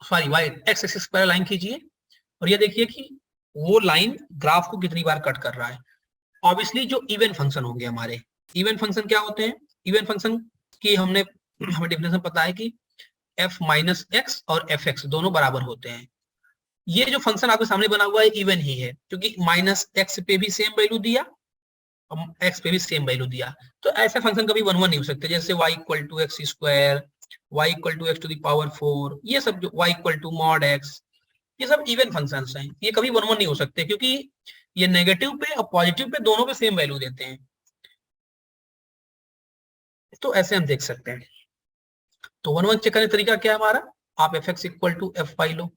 सॉरी वाई एक्स एक्सिस पर लाइन खींचिए और ये देखिए कि वो लाइन ग्राफ को कितनी बार कट कर रहा है। ऑब्वियसली जो इवन फंक्शन होंगे हमारे, इवन फंक्शन क्या होते हैं, इवन फंक्शन की हमें डेफिनेशन पता है कि f माइनस एक्स और एफ एक्स दोनों बराबर होते हैं। ये जो फंक्शन आपके सामने बना हुआ है इवन ही है, क्योंकि माइनस एक्स पे भी सेम वैल्यू दिया, एक्स पे भी सेम वैल्यू दिया, तो ऐसे फंक्शन कभी 1 1 नहीं हो सकते, जैसे y equal to X square, y equal to X to the power 4, ये सब जो y equal to mod x, ये सब इवन फंक्शंस हैं, ये कभी 1 1 नहीं हो सकते, क्योंकि ये नेगेटिव पे और पॉजिटिव पे दोनों पे सेम वैल्यू देते हैं। तो ऐसे हम देख सकते हैं। तो 1 1 चेक करने का तरीका क्या है हमारा, आप f x equal to F y लो।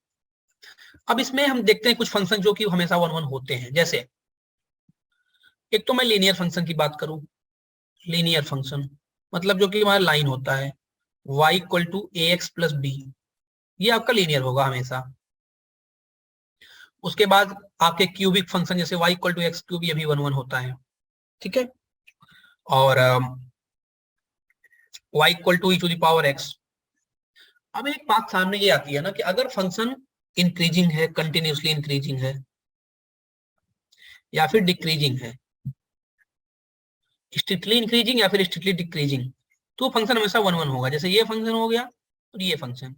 अब इसमें हम देखते हैं कुछ फंक्शन जो कि हमेशा 1 1 होते हैं, जैसे एक तो मैं लीनियर फंक्शन की बात करूं, लीनियर फंक्शन मतलब जो कि हमारा लाइन होता है y equal to A X plus B, ये आपका लीनियर होगा हमेशा। उसके बाद आपके क्यूबिक फंक्शन जैसे y equal to X cube, ये भी 1 1 होता है, ठीक है। और y equal to E to the power X. अब एक बात सामने ये आती है ना कि अगर फंक्शन इंक्रीजिंग है, कंटिन्यूसली इंक्रीजिंग है या फिर डिक्रीजिंग है, स्ट्रिक्टली इंक्रीजिंग या फिर स्ट्रिक्टली डिक्रीजिंग, तो फंक्शन हमेशा 1 1 होगा। जैसे ये फंक्शन हो गया और ये फंक्शन,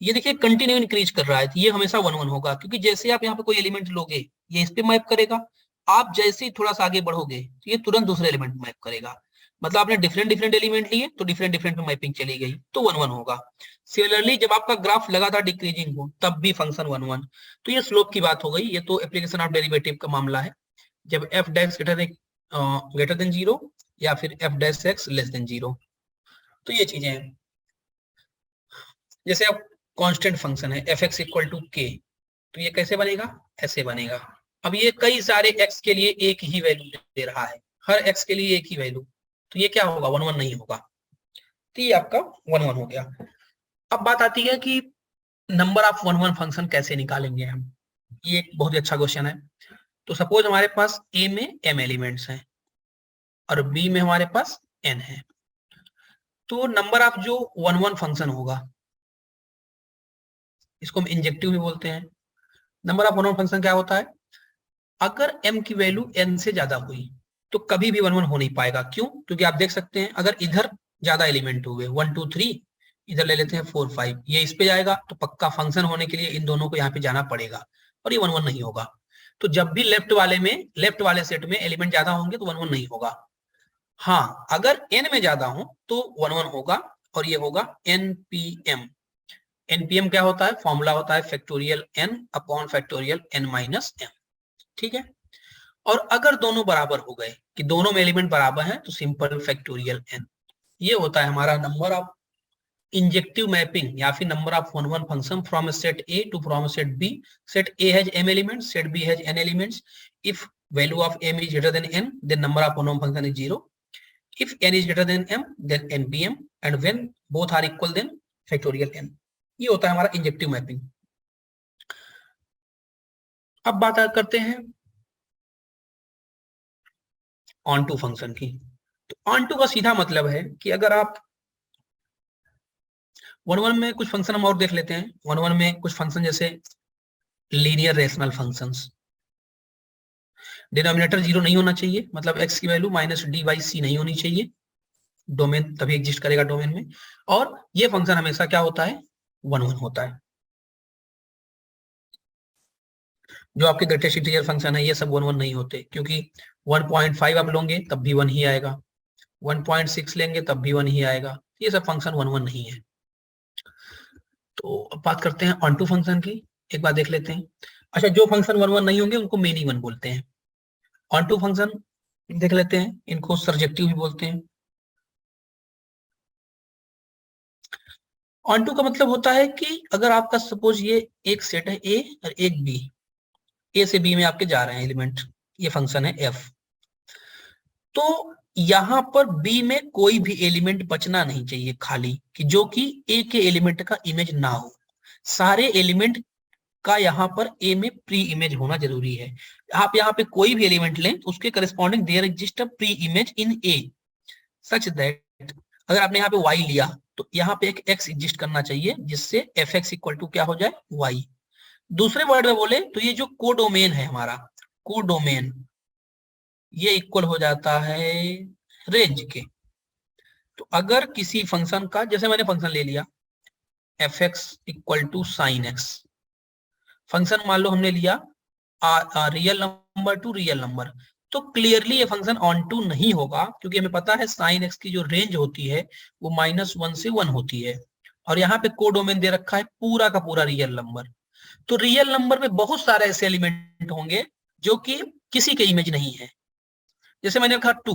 ये देखिए कंटिन्यू इंक्रीज कर रहा है, तो ये हमेशा 1 1 होगा, क्योंकि जैसे आप यहाँ पे कोई एलिमेंट लोगे ये इस पे मैप करेगा, आप जैसे ही थोड़ा सा आगे बढ़ोगे तो ये तुरंत दूसरे एलिमेंट मैप करेगा, मतलब आपने डिफरेंट डिफरेंट एलिमेंट लिए तो डिफरेंट डिफरेंट पे मैपिंग चली गई, तो 1 1 होगा। सिमिलरली जब आपका ग्राफ लगातार डिक्रीजिंग हो तब भी फंक्शन 1 1। तो ये स्लोप की बात हो गई, ये तो एप्लीकेशन ऑफ डेरिवेटिव का मामला है, जब एफ डैश ग्रेटर देन 0 या फिर F dash x less than 0, तो ये चीजें हैं। जैसे अब कांस्टेंट फंक्शन है एफ एक्स इक्वल टू के, तो ये कैसे बनेगा, ऐसे बनेगा। अब ये कई सारे एक्स के लिए एक ही वैल्यू दे रहा है, हर एक्स के लिए एक ही वैल्यू, तो ये क्या होगा, 1 1 नहीं होगा, तो ये आपका 1 1 हो गया। अब बात आती है कि नंबर ऑफ 1 1 फंक्शन कैसे निकालेंगे हम, ये एक बहुत ही अच्छा क्वेश्चन है। तो सपोज हमारे पास ए में m एलिमेंट्स हैं और बी में हमारे पास n है, तो नंबर ऑफ जो 1 1 फंक्शन होगा, इसको हम इंजेक्टिव भी बोलते हैं। नंबर ऑफ 1 1 फंक्शन क्या होता है, अगर m की वैल्यू n से ज्यादा हुई तो कभी भी 1 1 हो नहीं पाएगा। क्यों? क्योंकि आप देख सकते हैं अगर इधर ज्यादा एलिमेंट हुए 1 2 3, इधर ले लेते हैं 4 5, ये इस पे जाएगा तो पक्का फंक्शन होने के लिए इन दोनों को यहाँ पे जाना पड़ेगा और ये 1 1 नहीं होगा। तो जब भी लेफ्ट वाले सेट में एलिमेंट ज्यादा होंगे तो 1 1 नहीं होगा। हाँ, अगर n में ज्यादा हो तो 1 1 होगा और ये होगा npm। npm क्या होता है, फॉर्मूला होता है factorial n upon factorial n minus m, ठीक है। और अगर दोनों बराबर हो गए कि दोनों में एलिमेंट बराबर हैं तो सिंपल फैक्टोरियल n, ये होता है हमारा नंबर ऑफ इंजेक्टिव मैपिंग या फिर number of 1 1 function from set a to from set b। Set a has m elements, set b has n elements. If value of m is greater than n, then number of 1 1 function is 0. If n is greater than m, then npm, and when both are equal, then factorial n. ये होता है हमारा इंजेक्टिव मैपिंग। अब बात करते हैं ऑन टू फंक्शन की। तो ऑन टू का सीधा मतलब है कि अगर आप 1 1 में कुछ फंक्शन हम और देख लेते हैं, 1 1 में कुछ फंक्शन जैसे लीनियर रेशनल फंक्शंस, डिनोमिनेटर 0 नहीं होना चाहिए, मतलब x की वैल्यू माइनस डी बाई सी नहीं होनी चाहिए, डोमेन तभी एग्जिस्ट करेगा डोमेन में। और ये फंक्शन हमेशा क्या होता है, 1 1 होता है। जो आपके ग्रेटेस्ट इंटीजर फंक्शन है ये सब 1 1 नहीं होते, क्योंकि 1.5 आप लोगे तब भी 1 ही आएगा, 1.6 लेंगे तब भी 1 ही आएगा, ये सब फंक्शन 1 1 नहीं है। तो अब बात करते हैं ऑन टू फंक्शन की, एक बार देख लेते हैं। अच्छा, जो फंक्शन वन वन नहीं होंगे उनको मेनी वन बोलते हैं। ऑन टू फंक्शन देख लेते हैं, इनको सर्जेक्टिव भी बोलते हैं। ऑन टू का मतलब होता है कि अगर आपका सपोज ये एक सेट है ए और एक बी, ए से बी में आपके जा रहे हैं एलिमेंट, ये फंक्शन है एफ, तो यहां पर बी में कोई भी एलिमेंट बचना नहीं चाहिए खाली, कि जो कि ए के एलिमेंट का इमेज ना हो। सारे एलिमेंट का यहाँ पर ए में प्री इमेज होना जरूरी है। आप यहाँ पे कोई भी एलिमेंट लें तो उसके corresponding there exist a pre image in A such that, अगर आपने यहाँ पे y लिया तो यहाँ पे एक x एग्जिस्ट करना चाहिए जिससे एफ एक्स इक्वल टू क्या हो जाए y। दूसरे वर्ड में बोले तो ये जो कोडोमेन है हमारा, कोडोमेन, ये इक्वल हो जाता है रेंज के। तो अगर किसी फंक्शन का, जैसे मैंने फंक्शन ले लिया F x equal to sine X, function मान लो हमने लिया real number to real number, तो क्लियरली ये फंक्शन ऑन टू नहीं होगा, क्योंकि हमें पता है साइन एक्स की जो रेंज होती है वो -1 से 1 होती है, और यहाँ पे कोडोमेन दे रखा है पूरा का पूरा रियल नंबर। तो रियल नंबर में बहुत सारे ऐसे एलिमेंट होंगे जो कि किसी के इमेज नहीं है, जैसे मैंने रखा 2,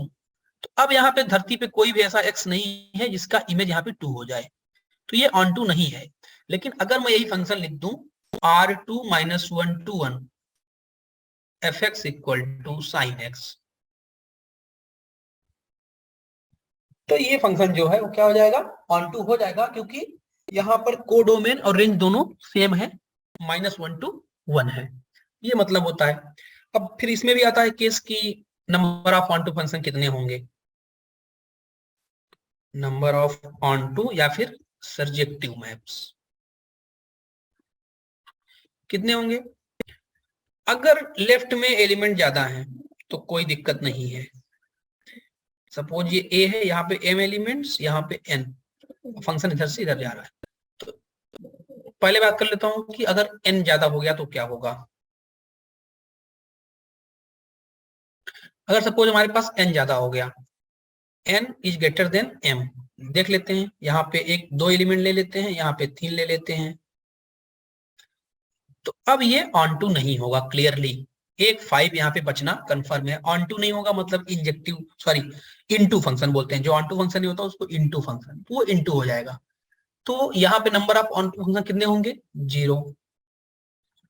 तो अब यहाँ पे धरती पे कोई भी ऐसा एक्स नहीं है जिसका इमेज यहाँ पे 2 हो जाए, तो ये ऑन टू नहीं है। लेकिन अगर मैं यही फंक्शन लिख दूं r2 - 1 to 1 F x equal to sine X, तो ये फंक्शन जो है वो क्या हो जाएगा, ऑन टू हो जाएगा, क्योंकि यहाँ पर कोडोमेन और रेंज दोनों सेम है, -1 to 1 है। ये मतलब होता है। अब फिर इसमें भी आता है केस की number of onto function कितने होंगे, नंबर ऑफ ऑन टू या फिर सर्जेक्टिव मैप्स कितने होंगे। अगर लेफ्ट में एलिमेंट ज्यादा है तो कोई दिक्कत नहीं है, सपोज ये ए है, यहाँ पे m एलिमेंट्स, यहाँ पे n, फंक्शन इधर से इधर जा रहा है। तो पहले बात कर लेता हूं कि अगर n ज्यादा हो गया तो क्या होगा। अगर सपोज हमारे पास n ज्यादा हो गया, n is greater than m, देख लेते हैं, यहाँ पे एक 2 एलिमेंट ले लेते हैं, यहाँ पे 3 ले लेते हैं, तो अब ये ऑन टू नहीं होगा क्लियरली। एक 5 यहाँ पे बचना कंफर्म है। ऑन टू नहीं होगा मतलब इंजेक्टिव, सॉरी इनटू फंक्शन बोलते हैं, जो ऑन टू फंक्शन नहीं होता उसको इनटू फंक्शन, तो वो इनटू हो जाएगा। तो यहाँ पे number of onto function कितने होंगे, 0।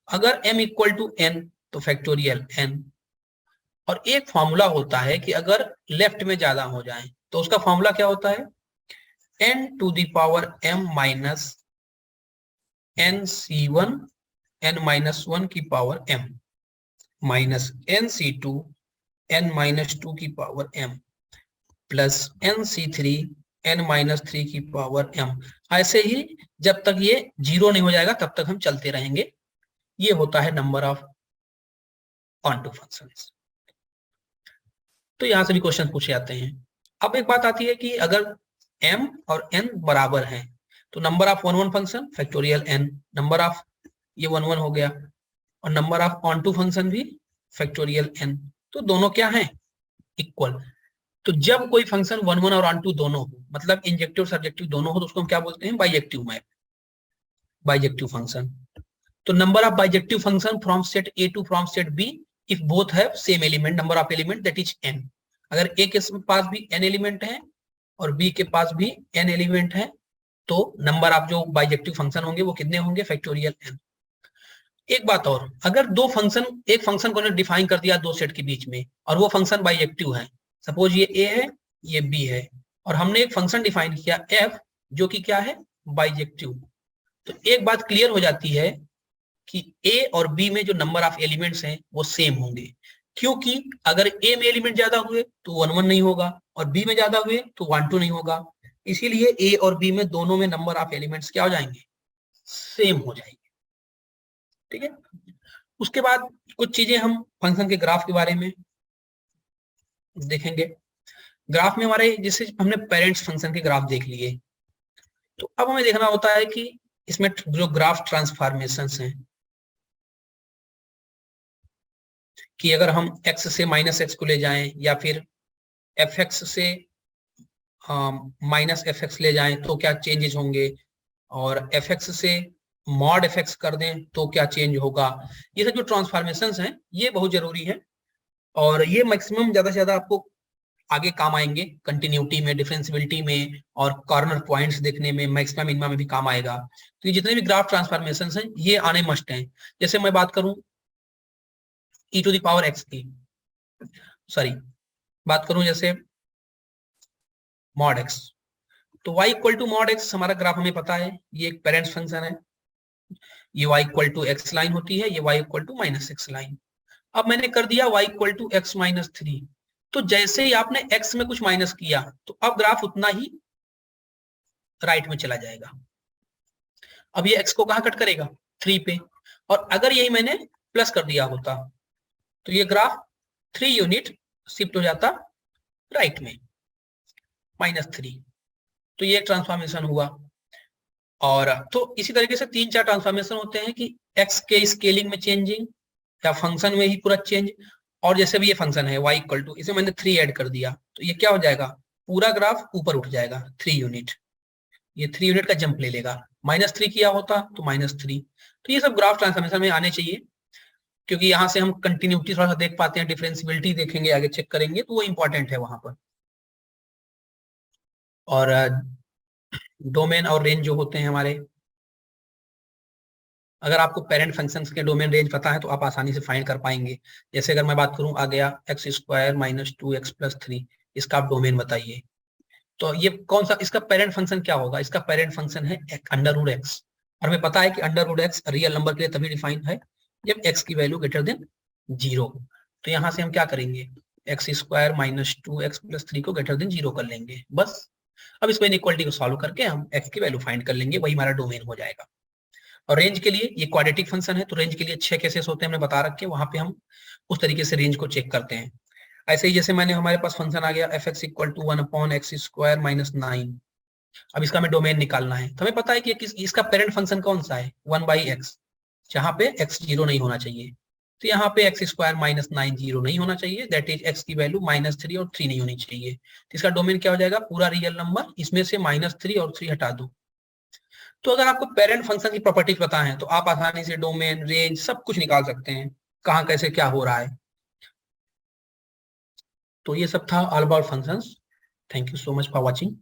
अगर m इक्वल टू n तो फैक्टोरियल n। और एक फॉर्मूला होता है कि अगर लेफ्ट में ज्यादा हो जाए तो उसका फॉर्मूला क्या होता है, n to the power m minus nc1 n-1 की power m minus nc2 n-2 की power m plus nc3 n-3 की पावर m। ऐसे ही जब तक ये 0 नहीं हो जाएगा तब तक हम चलते रहेंगे। ये होता है number of onto functions. तो यहां से भी क्वेश्चन पूछे जाते हैं। अब एक बात आती है कि अगर m और n बराबर हैं तो number of one one function factorial n, number of ये 1 1 हो गया, और number of onto function भी फैक्टोरियल n, तो दोनों क्या हैं, इक्वल। तो जब कोई फंक्शन 1 1 और ऑन टू दोनों हो, मतलब इंजेक्टिव सब्जेक्टिव दोनों हो, तो उसको हम क्या बोलते हैं, बाइजेक्टिव मैप, बाइजेक्टिव फंक्शन। तो number of bijective function from set A to from set B if both have same element, number of element that is n। अगर ए के पास भी n एलिमेंट है और बी के पास भी n एलिमेंट है, तो नंबर ऑफ जो बाइजेक्टिव फंक्शन होंगे वो कितने होंगे, फैक्टोरियल n। एक बात और, अगर दो फंक्शन, एक फंक्शन को डिफाइन कर दिया दो सेट के बीच में और वो फंक्शन बाइजेक्टिव है, सपोज ये a है ये b है, और हमने एक फंक्शन डिफाइन किया f जो कि क्या है, बाइजेक्टिव, तो एक बात क्लियर हो जाती है कि a और b में जो नंबर ऑफ एलिमेंट्स हैं वो सेम होंगे, क्योंकि अगर a में एलिमेंट ज्यादा हुए तो 1 1 नहीं होगा और b में ज्यादा हुए तो 1 2 नहीं होगा। इसीलिए a और b में दोनों में नंबर ऑफ एलिमेंट्स क्या हो जाएंगे, सेम हो जाएंगे। ठीक है, उसके बाद कुछ चीजें हम फंक्शन के ग्राफ के बारे में देखेंगे। ग्राफ में हमारे, जैसे हमने पेरेंट्स फंक्शन के ग्राफ देख लिए, तो अब हमें देखना होता है कि इसमें जो ग्राफ ट्रांसफॉर्मेशंस हैं, कि अगर हम x से -x को ले जाएं या फिर fx से -fx ले जाएं तो क्या चेंजेस होंगे, और एफ एक्स से मॉड एफ एक्स कर दें तो क्या चेंज होगा। ये सब जो ट्रांसफॉर्मेशंस हैं ये बहुत जरूरी है, और ये मैक्सिमम ज्यादा से ज्यादा आपको आगे काम आएंगे कंटिन्यूटी में, डिफरेंशियबिलिटी में, और कॉर्नर पॉइंट्स देखने में, मैक्सिमम मिनिमम में भी काम आएगा। तो ये जितने भी ग्राफ ट्रांसफॉर्मेशंस हैं ये आने मस्ट हैं। जैसे मैं बात करूं e to the power x की, सॉरी बात करूं जैसे मॉड x, तो y equal to mod x हमारा ग्राफ हमें पता है, ये एक पेरेंट्स फंक्शन है, ये y equal to x line होती है, ये y equal to minus x line. अब मैंने कर दिया y equal to x minus 3, तो जैसे ही आपने x में कुछ माइनस किया तो अब ग्राफ उतना ही राइट में चला जाएगा। अब ये x को कहां कट करेगा, 3 पे, और अगर यही मैंने प्लस कर दिया होता तो ये ग्राफ 3 यूनिट शिफ्ट हो जाता राइट में, -3। तो ये एक ट्रांसफॉर्मेशन हुआ। और तो इसी तरीके से 3-4 ट्रांसफॉर्मेशन होते हैं कि x के स्केलिंग में चेंजिंग, या फंक्शन में ही पूरा चेंज। और जैसे भी ये फंक्शन है y इक्वल टू, इसे मैंने 3 ऐड कर दिया तो ये क्या हो जाएगा, पूरा ग्राफ ऊपर उठ जाएगा 3 यूनिट, ये 3 यूनिट का जंप ले लेगा। -3 किया होता तो -3। तो ये सब ग्राफ ट्रांसफॉर्मेशन में आने चाहिए, क्योंकि यहाँ से हम कंटिन्यूटी थोड़ा सा देख पाते हैं, डिफरेंशियबिलिटी देखेंगे, आगे चेक करेंगे, तो वो इंपॉर्टेंट है वहां पर। और डोमेन और रेंज जो होते हैं हमारे, अगर आपको पेरेंट फंक्शंस के डोमेन रेंज पता है तो आप आसानी से फाइंड कर पाएंगे। जैसे अगर मैं बात करूं, आ गया x² माइनस 2x प्लस 3, इसका आप डोमेन बताइए। तो ये कौन सा, इसका पेरेंट फंक्शन क्या होगा, इसका पेरेंट फंक्शन है √x, और हमें पता है कि √x रियल नंबर के लिए तभी डिफाइंड है जब x की वैल्यू ग्रेटर देन 0। तो यहाँ से हम क्या करेंगे, x² माइनस 2x प्लस 3 को ग्रेटर देन 0 कर लेंगे, बस। अब इसको इनइक्वालिटी को सॉल्व करके हम x की वैल्यू फाइंड कर लेंगे, वही हमारा डोमेन हो जाएगा। और रेंज के लिए ये क्वाड्रेटिक फंक्शन है, तो रेंज के लिए 6 केसेस होते हैं, हमने बता रखे, वहां पे हम उस तरीके से रेंज को चेक करते हैं। ऐसे ही जैसे मैंने, हमारे पास फंक्शन आ गया f(x) equal to 1/x² minus 9। अब इसका हमें डोमेन निकालना है, तो हमें पता है कि इसका पेरेंट फंक्शन कौन सा है, 1/x, जहां पे x 0 नहीं होना चाहिए। तो यहाँ पे x² माइनस 9 0 नहीं होना चाहिए, दैट इज x की वैल्यू -3 और 3 नहीं होनी चाहिए। तो इसका डोमेन क्या हो जाएगा, पूरा रियल नंबर, इसमें से -3 और 3 हटा दो। तो अगर आपको पेरेंट फंक्शन की प्रॉपर्टीज पता है तो आप आसानी से डोमेन, रेंज सब कुछ निकाल सकते हैं, कहाँ कैसे क्या हो रहा है। तो ये सब था all about functions. Thank you so much for watching.